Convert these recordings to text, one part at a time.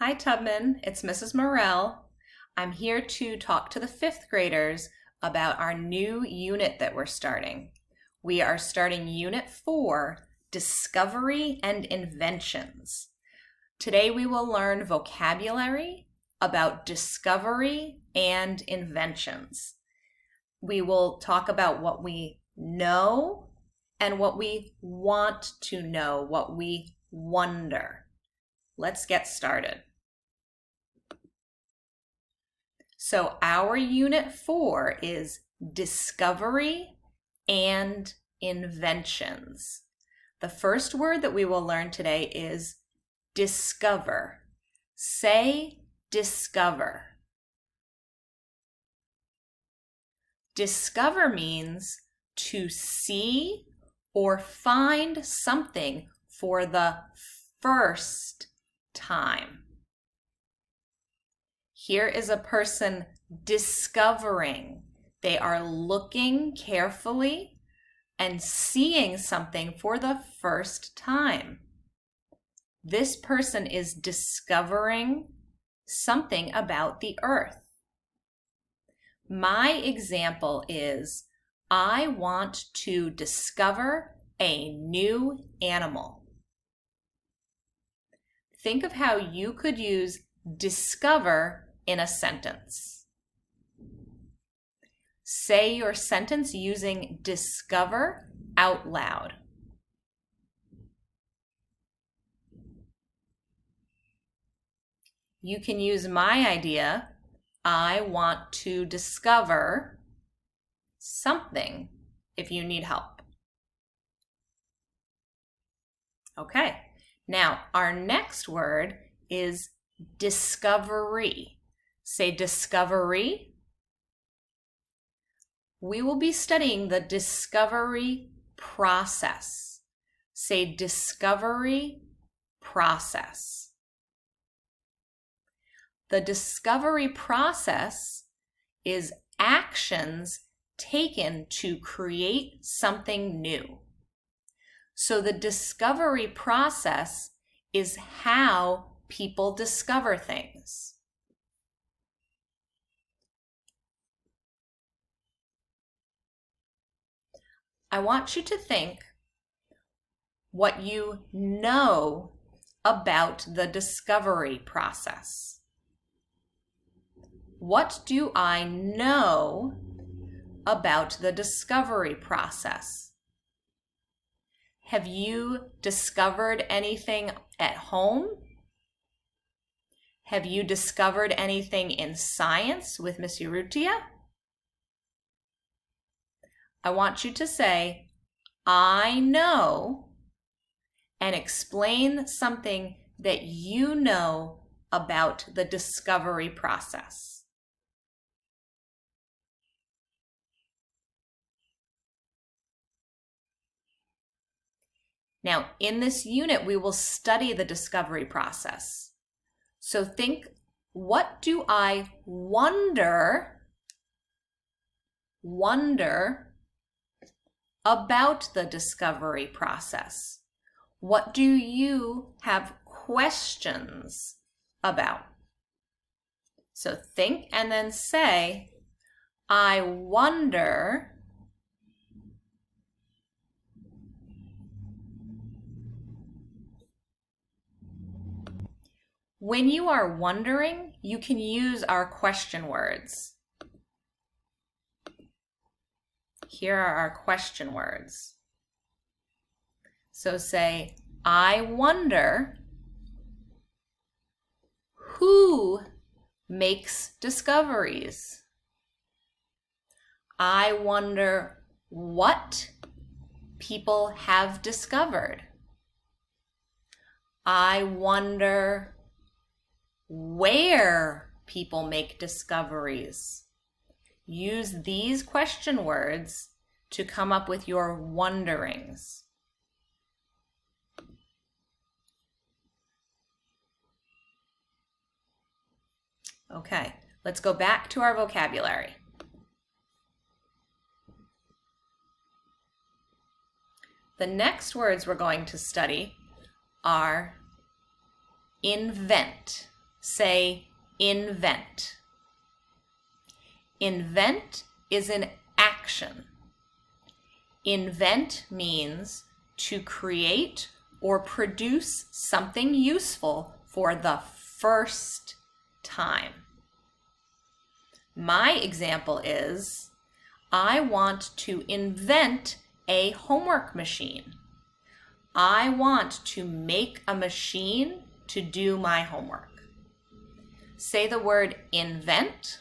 Hi Tubman, it's Mrs. Morell. I'm here to talk to the fifth graders about our new unit that we're starting. We are starting Unit 4, Discovery and Inventions. Today we will learn vocabulary about discovery and inventions. We will talk about what we know and what we want to know, what we wonder. Let's get started. So our Unit 4 is Discovery and Inventions. The first word that we will learn today is discover. Say discover. Discover means to see or find something for the first time. Here is a person discovering. They are looking carefully and seeing something for the first time. This person is discovering something about the earth. My example is, I want to discover a new animal. Think of how you could use discover in a sentence. Say your sentence using discover out loud. You can use my idea, I want to discover something, if you need help. Okay. Now, our next word is discovery. Say discovery. We will be studying the discovery process. Say discovery process. The discovery process is actions taken to create something new. So the discovery process is how people discover things. I want you to think what you know about the discovery process. What do I know about the discovery process? Have you discovered anything at home? Have you discovered anything in science with Miss Urrutia? I want you to say, I know, and explain something that you know about the discovery process. Now, in this unit, we will study the discovery process. So think, what do I wonder about the discovery process? What do you have questions about? So think and then say, I wonder when you are wondering, you can use our question words. Here are our question words. So say, I wonder who makes discoveries. I wonder what people have discovered. I wonder where people make discoveries. Use these question words to come up with your wonderings. Okay, let's go back to our vocabulary. The next words we're going to study are invent. say invent. Invent is an action. Invent means to create or produce something useful for the first time. My example is, I want to invent a homework machine. I want to make a machine to do my homework. Say the word invent.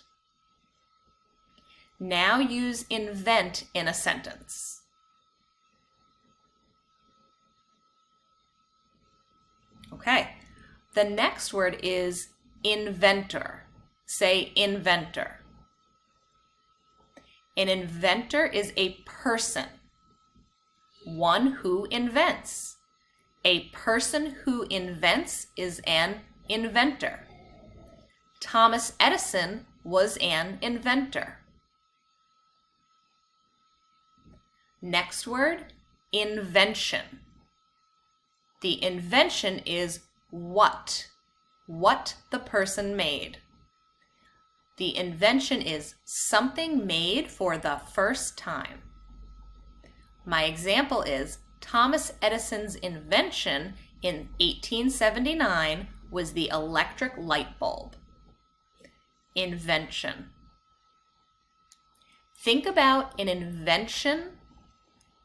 Now use invent in a sentence. Okay, the next word is inventor. Say inventor. An inventor is a person, one who invents. A person who invents is an inventor. Thomas Edison was an inventor. Next word, invention. The invention is what the person made. The invention is something made for the first time. My example is Thomas Edison's invention in 1879 was the electric light bulb. Invention. Think about an invention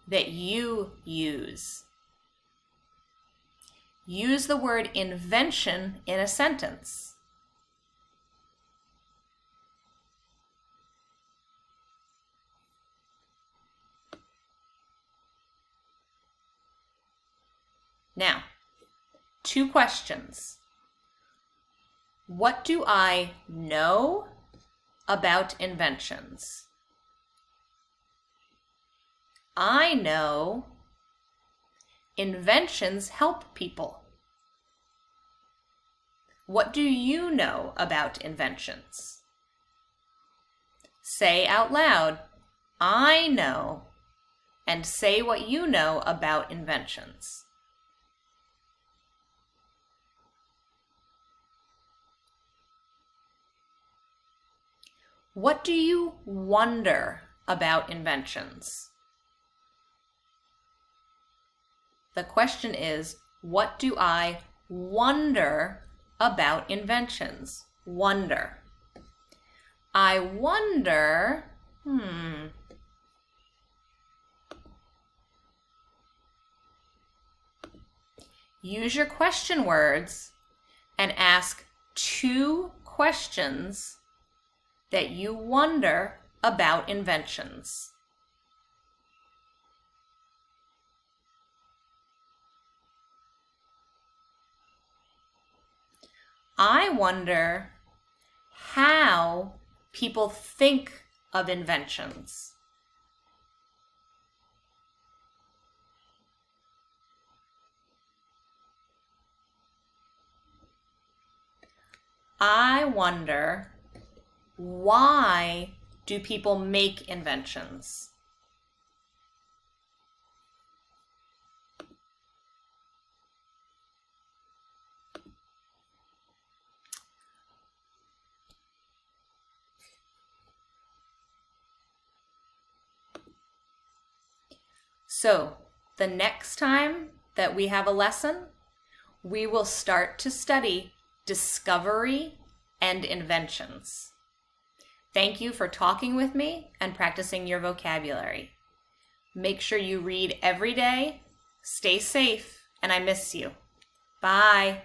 that you use. Use the word invention in a sentence. Now, 2 questions. What do I know about inventions? I know inventions help people. What do you know about inventions? Say out loud, I know, and say what you know about inventions. What do you wonder about inventions? The question is, what do I wonder about inventions? Wonder. I wonder, Use your question words and ask 2 questions that you wonder about inventions. I wonder how people think of inventions. I wonder, why do people make inventions? So, the next time that we have a lesson, we will start to study discovery and inventions. Thank you for talking with me and practicing your vocabulary. Make sure you read every day, stay safe, and I miss you. Bye.